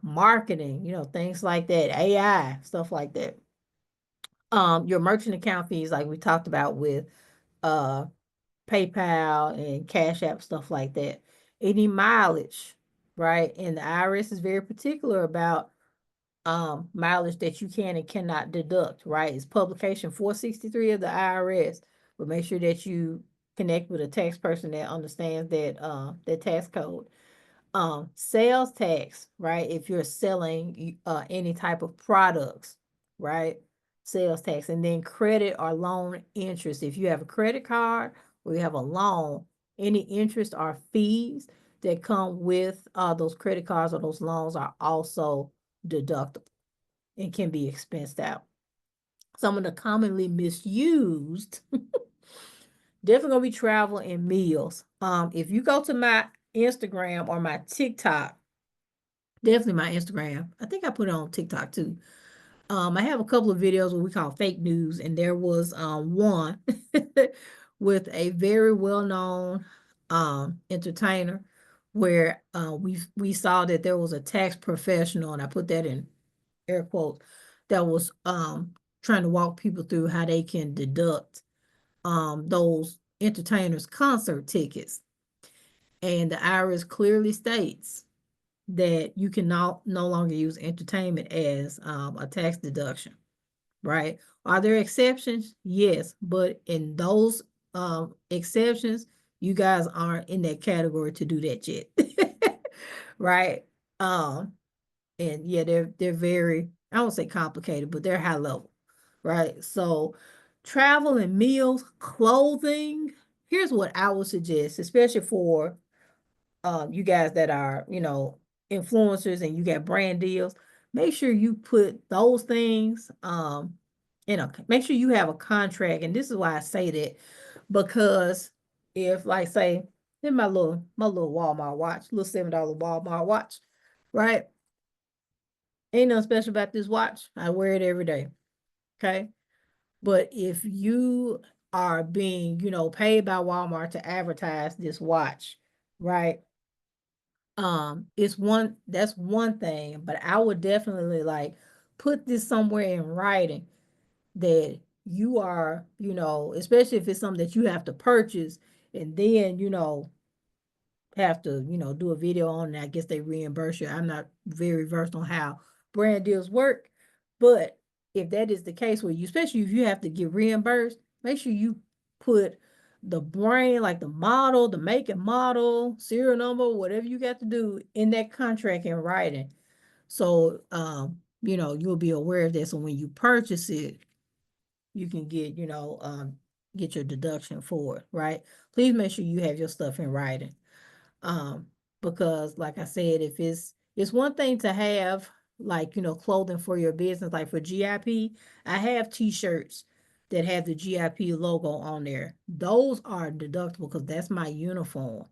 marketing, things like that, AI, stuff like that. Your merchant account fees, like we talked about with uh PayPal and Cash App, stuff like that. Any mileage, right? And the IRS is very particular about mileage that you can and cannot deduct, right? It's publication 463 of the IRS. But make sure that you connect with a tax person that understands that tax code. Sales tax, right? If you're selling any type of products, right? Sales tax. And then credit or loan interest. If you have a credit card or you have a loan, any interest or fees that come with those credit cards or those loans are also deductible and can be expensed out. Some of the commonly misused definitely gonna be travel and meals. If you go to my Instagram or my TikTok, definitely my Instagram. I think I put it on TikTok too. I have a couple of videos what we call fake news, and there was one with a very well-known entertainer where we saw that there was a tax professional, and I put that in air quotes, that was trying to walk people through how they can deduct those entertainers' concert tickets. And the IRS clearly states that you can no longer use entertainment as a tax deduction, right? Are there exceptions? Yes, but in those exceptions, you guys aren't in that category to do that yet, right? Um, and yeah, they're very, I won't say complicated, but they're high level, right? So travel and meals, clothing. Here's what I would suggest, especially for you guys that are, influencers and you got brand deals. Make sure you put those things make sure you have a contract. And this is why I say that, because if, like, say, in my little Walmart watch, little $7 Walmart watch, right? Ain't nothing special about this watch. I wear it every day. Okay. But if you are being, paid by Walmart to advertise this watch, right? That's one thing, but I would definitely like put this somewhere in writing that you are, especially if it's something that you have to purchase and then, have to, do a video on it. I guess they reimburse you. I'm not very versed on how brand deals work, but if that is the case where you, especially if you have to get reimbursed, make sure you put the brand, like the model, the make and model, serial number, whatever you got to do in that contract in writing. So, you'll be aware of this. So when you purchase it, you can get your deduction for it, right? Please make sure you have your stuff in writing. Um, because like I said, if it's one thing to have like, clothing for your business, like for GIP, I have t-shirts that have the GIP logo on there. Those are deductible because that's my uniform,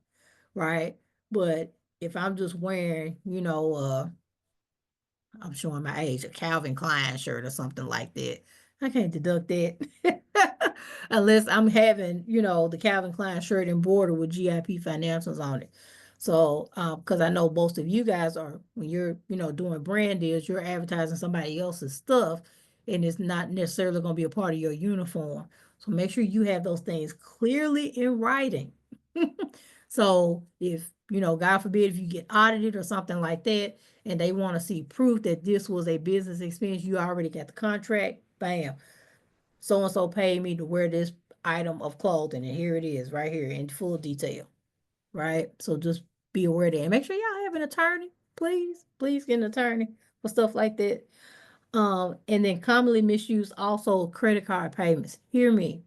right? But if I'm just wearing, I'm showing my age, a Calvin Klein shirt or something like that. I can't deduct that unless I'm having, the Calvin Klein shirt embroidered with GIP financials on it. So, because I know most of you guys are, when you're, doing brand deals, you're advertising somebody else's stuff and it's not necessarily going to be a part of your uniform. So make sure you have those things clearly in writing. So if, God forbid, if you get audited or something like that, and they want to see proof that this was a business expense, you already got the contract, bam. So and so paid me to wear this item of clothing, and here it is, right here in full detail, right? So just be aware of that. And make sure y'all have an attorney, please. Please get an attorney for stuff like that. And then commonly misused also credit card payments. Hear me.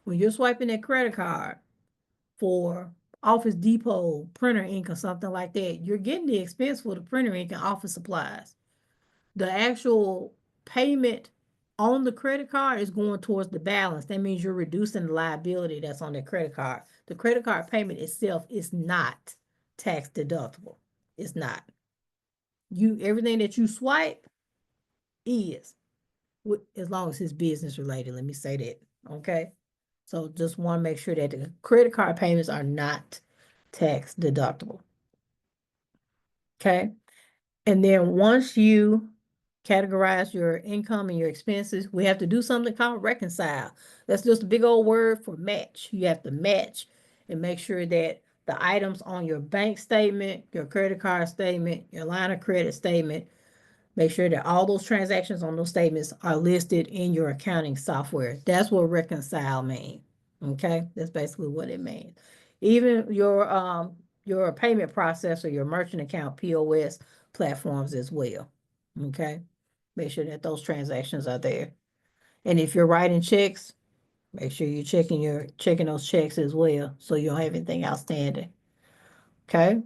When you're swiping that credit card for Office Depot printer ink or something like that, you're getting the expense for the printer ink and office supplies. The actual payment on the credit card is going towards the balance. That means you're reducing the liability that's on the credit card. The credit card payment itself is not tax deductible. It's not. Everything that you swipe is, as long as it's business related. Let me say that. Okay. So just want to make sure that the credit card payments are not tax deductible. Okay. And then once you categorize your income and your expenses, we have to do something called reconcile. That's just a big old word for match. You have to match and make sure that the items on your bank statement, your credit card statement, your line of credit statement, make sure that all those transactions on those statements are listed in your accounting software. That's what reconcile means. Okay, that's basically what it means. Even your payment processor, your merchant account, POS platforms as well. Okay, make sure that those transactions are there. And if you're writing checks, make sure you're checking those checks as well, so you don't have anything outstanding. Okay.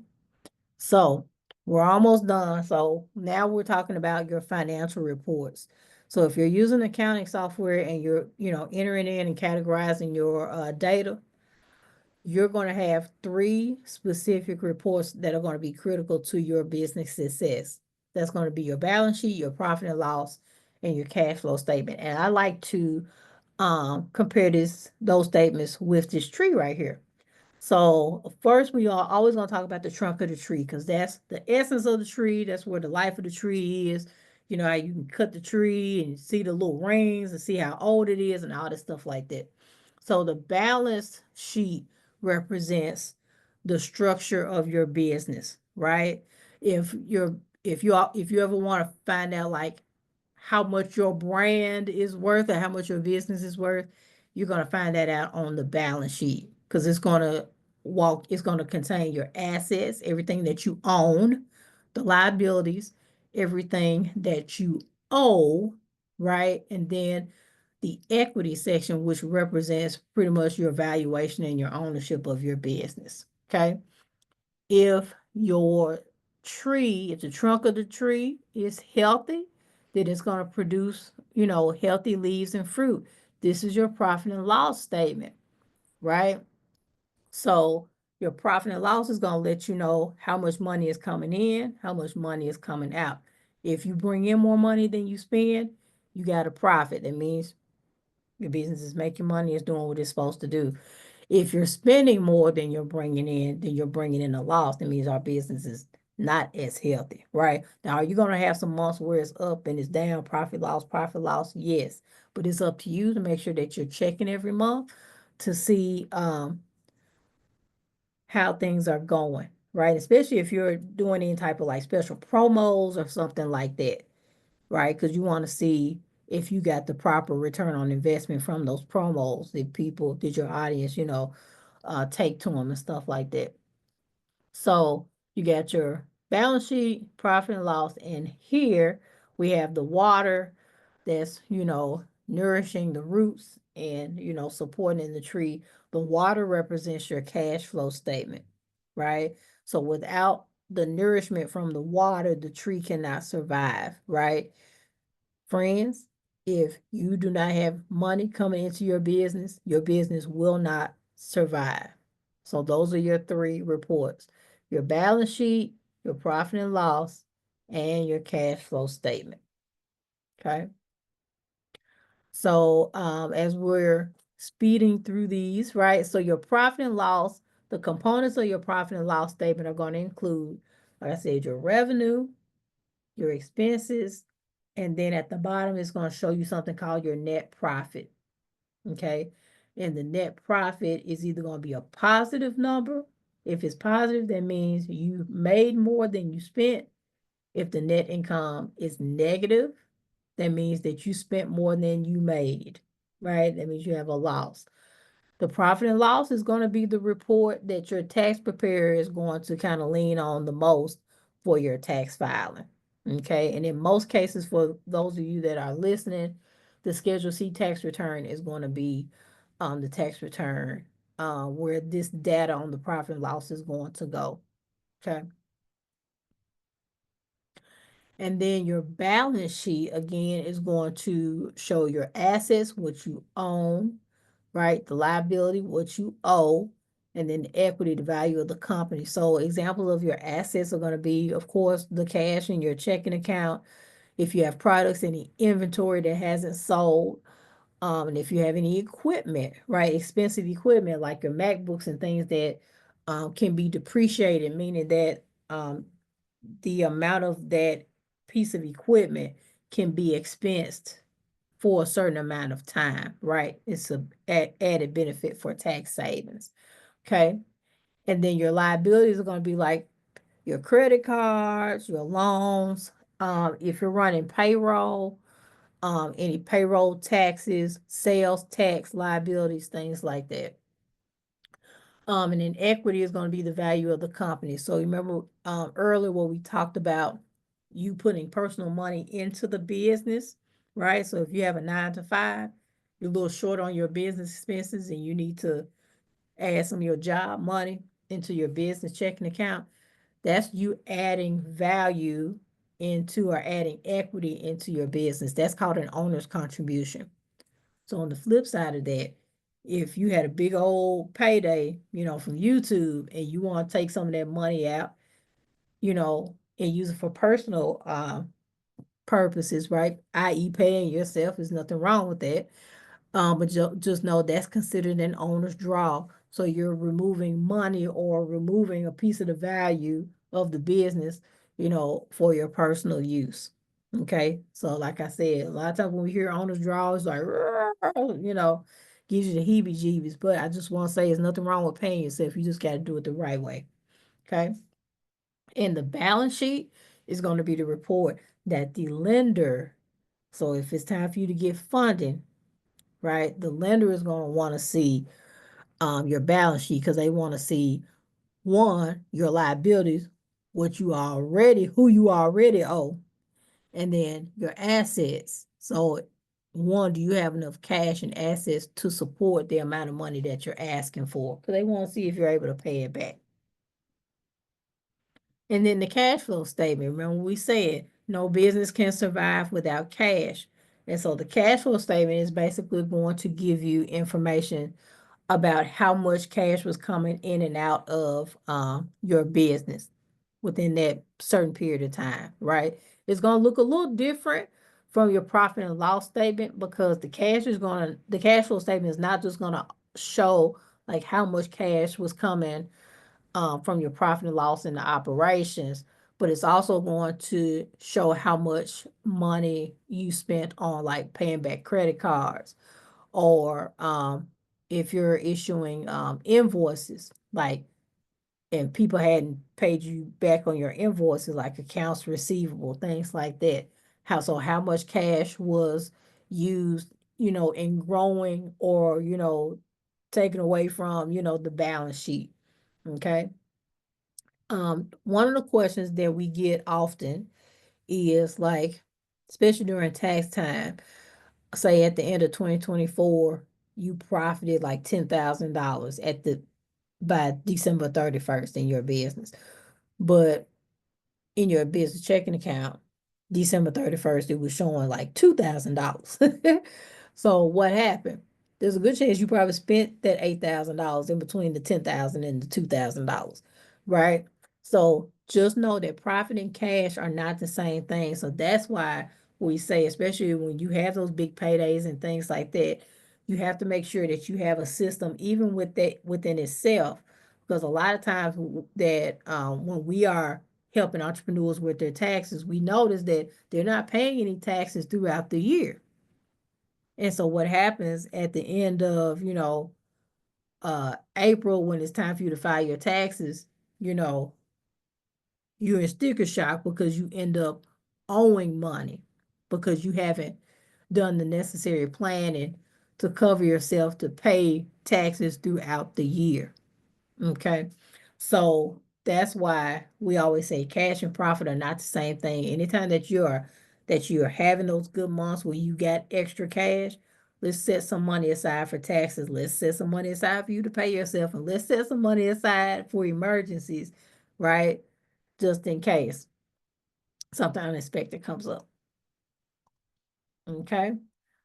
So we're almost done. So now we're talking about your financial reports. So if you're using accounting software and you're, entering in and categorizing your data, you're going to have three specific reports that are going to be critical to your business success. That's going to be your balance sheet, your profit and loss, and your cash flow statement. And I like to compare those statements with this tree right here. So first, we are always going to talk about the trunk of the tree because that's the essence of the tree. That's where the life of the tree is. You know how you can cut the tree and see the little rings and see how old it is and all this stuff like that. So the balance sheet represents the structure of your business, right? If you're if you ever want to find out like how much your brand is worth or how much your business is worth, you're going to find that out on the balance sheet because it's going to contain your assets, everything that you own, the liabilities, everything that you owe, right? And then the equity section, which represents pretty much your valuation and your ownership of your business. Okay. If if the trunk of the tree is healthy, then it's going to produce, healthy leaves and fruit. This is your profit and loss statement, right? So your profit and loss is going to let you know how much money is coming in, how much money is coming out. If you bring in more money than you spend, you got a profit. That means your business is making money, it's doing what it's supposed to do. If you're spending more than you're bringing in, then you're bringing in a loss. That means our business is not as healthy, right? Now, are you going to have some months where it's up and it's down, profit loss? Yes. But it's up to you to make sure that you're checking every month to see how things are going, right? Especially if you're doing any type of like special promos or something like that, right? Because you want to see if you got the proper return on investment from those promos did your audience, take to them and stuff like that. So you got your balance sheet, profit and loss, and here we have the water that's, nourishing the roots and, supporting the tree. The water represents your cash flow statement, right? So without the nourishment from the water, the tree cannot survive, right? Friends, if you do not have money coming into your business will not survive. So those are your three reports: your balance sheet, your profit and loss, and your cash flow statement. Okay. So as we're speeding through these, right? So your profit and loss, the components of your profit and loss statement are going to include, like I said, your revenue, your expenses, and then at the bottom, it's going to show you something called your net profit. Okay. And the net profit is either going to be a positive number. If it's positive, that means you made more than you spent. If the net income is negative, that means that you spent more than you made, right? That means you have a loss. The profit and loss is going to be the report that your tax preparer is going to kind of lean on the most for your tax filing. Okay, and in most cases, for those of you that are listening, the Schedule C tax return is going to be the tax return where this data on the profit and loss is going to go. Okay. And then your balance sheet again is going to show your assets, what you own, right? The liability, what you owe, and then the equity, the value of the company. So examples of your assets are going to be, of course, the cash in your checking account. If you have products, any inventory that hasn't sold, and if you have any equipment, right? Expensive equipment like your MacBooks and things that can be depreciated, meaning that the amount of that piece of equipment can be expensed for a certain amount of time, right? It's a added benefit for tax savings. Okay. And then your liabilities are going to be like your credit cards, your loans. If you're running payroll, any payroll taxes, sales tax liabilities, things like that. And then equity is going to be the value of the company. So remember earlier where we talked about you putting personal money into the business, right? So if you have a 9 to 5, you're a little short on your business expenses and you need to add some of your job money into your business checking account. That's you adding value into or adding equity into your business. That's called an owner's contribution. So on the flip side of that, if you had a big old payday, from YouTube and you want to take some of that money out, and use it for personal purposes, right? I.e. paying yourself, there's nothing wrong with that. But just know that's considered an owner's draw. So you're removing money or removing a piece of the value of the business, for your personal use. Okay. So like I said, a lot of times when we hear owner's draw, it's like, gives you the heebie-jeebies. But I just want to say there's nothing wrong with paying yourself. You just got to do it the right way. Okay. And the balance sheet is going to be the report that the lender, so if it's time for you to get funding, right? The lender is going to want to see your balance sheet because they want to see one, your liabilities, who you already owe, and then your assets. So, one, do you have enough cash and assets to support the amount of money that you're asking for? Because they want to see if you're able to pay it back. And then the cash flow statement. Remember, we said no business can survive without cash. And so the cash flow statement is basically going to give you information about how much cash was coming in and out of your business within that certain period of time, right? It's going to look a little different from your profit and loss statement because the cash flow statement is not just going to show like how much cash was coming from your profit and loss in the operations, but it's also going to show how much money you spent on like paying back credit cards or if you're issuing invoices, like, and people hadn't paid you back on your invoices, like accounts receivable, things like that. How much cash was used, in growing or, taken away from, the balance sheet. Okay. One of the questions that we get often is like, especially during tax time, say at the end of 2024, you profited like $10,000 by December 31st in your business. But in your business checking account, December 31st, it was showing like $2,000. So what happened? There's a good chance you probably spent that $8,000 in between the 10,000 and the $2,000, right? So just know that profit and cash are not the same thing. So that's why we say, especially when you have those big paydays and things like that, you have to make sure that you have a system, even with that within itself, because a lot of times that when we are helping entrepreneurs with their taxes, we notice that they're not paying any taxes throughout the year. And so what happens at the end of, April when it's time for you to file your taxes, you know, you're in sticker shock because you end up owing money because you haven't done the necessary planning to cover yourself to pay taxes throughout the year. Okay. So That's why we always say cash and profit are not the same thing. Anytime that you're having those good months where you got extra cash, let's set some money aside for taxes. Let's set some money aside for you to pay yourself, and let's set some money aside for emergencies, right? Just in case something unexpected comes up. Okay.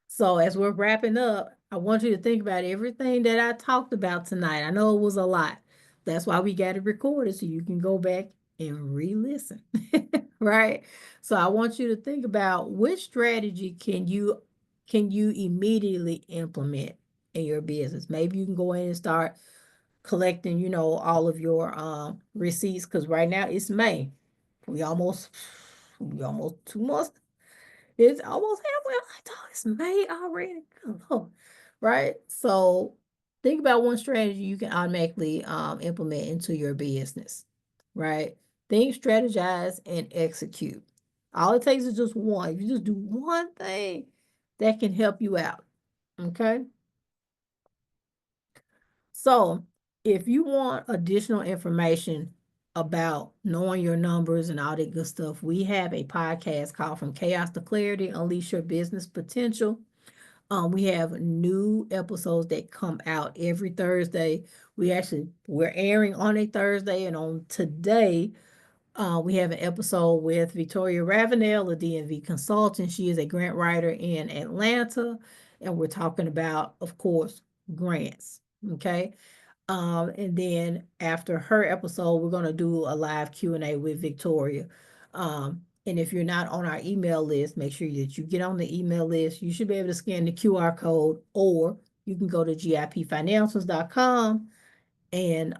So as we're wrapping up, I want you to think about everything that I talked about tonight. I know it was a lot. That's why we got it recorded so you can go back and re-listen. Right? So I want you to think about which strategy can you immediately implement in your business. Maybe you can go in and start collecting, all of your receipts, because right now it's May. We almost 2 months, it's almost halfway. I'm like, oh, it's May already. Good Lord. Right? So think about one strategy you can automatically implement into your business. Right? Think, strategize, and execute. All it takes is just one. If you just do one thing, that can help you out. Okay? So if you want additional information about knowing your numbers and all that good stuff, we have a podcast called From Chaos to Clarity, Unleash Your Business Potential. We have new episodes that come out every Thursday. We're airing on a Thursday, and on today, we have an episode with Victoria Ravenel, a DNV consultant. She is a grant writer in Atlanta, and we're talking about, of course, grants. Okay. And then after her episode, we're going to do a live Q&A with Victoria. And if you're not on our email list, make sure that you get on the email list. You should be able to scan the QR code, or you can go to gipfinancials.com and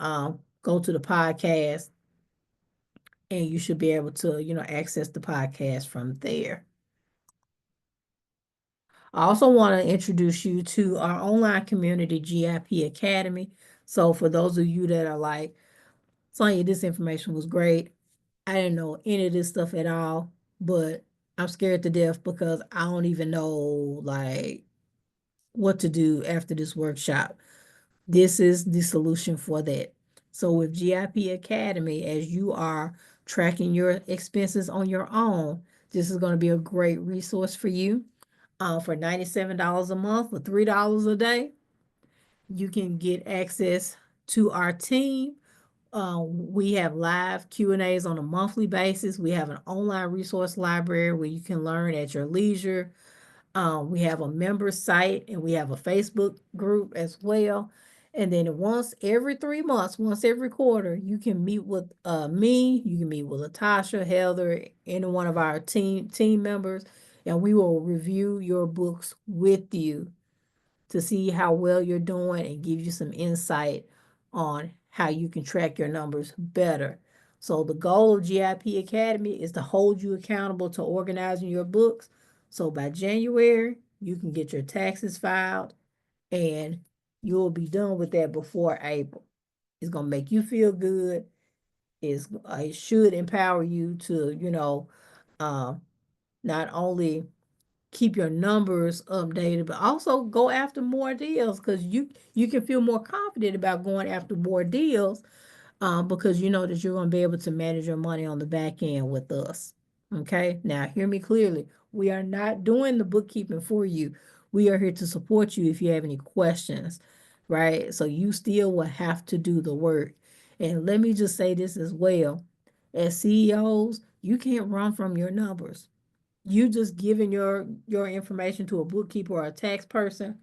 go to the podcast, and you should be able to, access the podcast from there. I also want to introduce you to our online community, GIP Academy. So for those of you that are like, Sonia, this information was great. I didn't know any of this stuff at all, but I'm scared to death because I don't even know like what to do after this workshop. This is the solution for that. So with GIP Academy, as you are tracking your expenses on your own, this is going to be a great resource for you. For $97 a month or $3 a day, you can get access to our team. We have live Q&As on a monthly basis. We have an online resource library where you can learn at your leisure. We have a member site, and we have a Facebook group as well. And then once every 3 months, once every quarter, you can meet with me. You can meet with Latasha, Heather, any one of our team members, and we will review your books with you to see how well you're doing and give you some insight on how you can track your numbers better. So the goal of GIP Academy is to hold you accountable to organizing your books. So by January, you can get your taxes filed, and you'll be done with that before April. It's going to make you feel good. It should empower you to, uh, not only keep your numbers updated, but also go after more deals, because you can feel more confident about going after more deals, because you know that you're going to be able to manage your money on the back end with us. Okay, now hear me clearly. We are not doing the bookkeeping for you. We are here to support you if you have any questions, right? So you still will have to do the work. And let me just say this as well. As CEOs, you can't run from your numbers. You just giving your information to a bookkeeper or a tax person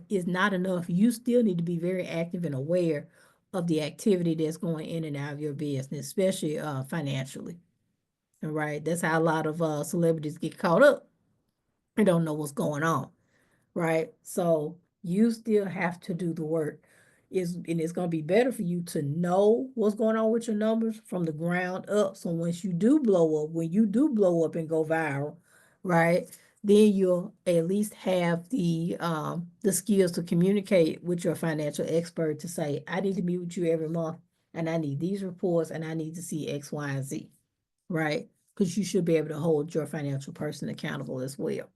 is not enough. You still need to be very active and aware of the activity that's going in and out of your business, especially financially. All right, that's how a lot of celebrities get caught up and don't know what's going on, right? So you still have to do the work. And it's going to be better for you to know what's going on with your numbers from the ground up. So once you do blow up, when you do blow up and go viral, right, then you'll at least have the skills to communicate with your financial expert to say, I need to meet with you every month, and I need these reports, and I need to see X, Y, and Z, right? Because you should be able to hold your financial person accountable as well.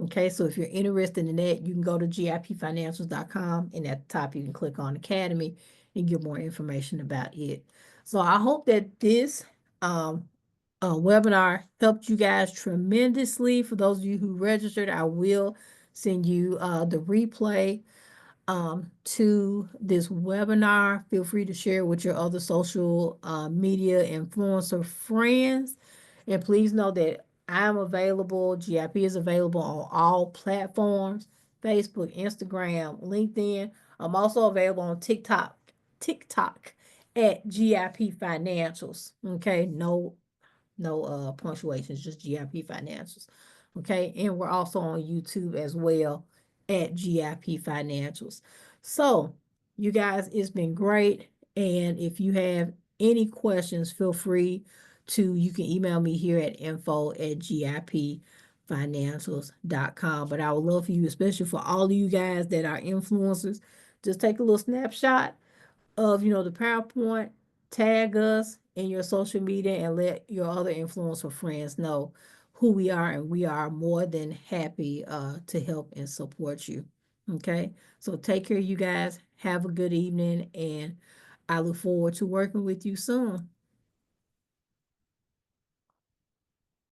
Okay, so if you're interested in that, you can go to gipfinancials.com, and at the top you can click on Academy and get more information about it. So I hope that this um, webinar helped you guys tremendously. For those of you who registered, I will send you the replay to this webinar. Feel free to share with your other social media influencer friends. And please know that I'm available. GIP is available on all platforms: Facebook, Instagram, LinkedIn. I'm also available on TikTok at GIP Financials. Okay, no punctuations, just GIP Financials. Okay, and we're also on YouTube as well at GIP Financials. So, you guys, it's been great. And if you have any questions, feel free to, you can email me here at info@gipfinancials.com. But I would love for you, especially for all of you guys that are influencers, just take a little snapshot of the PowerPoint, tag us in your social media and let your other influencer friends know who we are, and we are more than happy to help and support you. Okay, so take care, you guys. Have a good evening, and I look forward to working with you soon.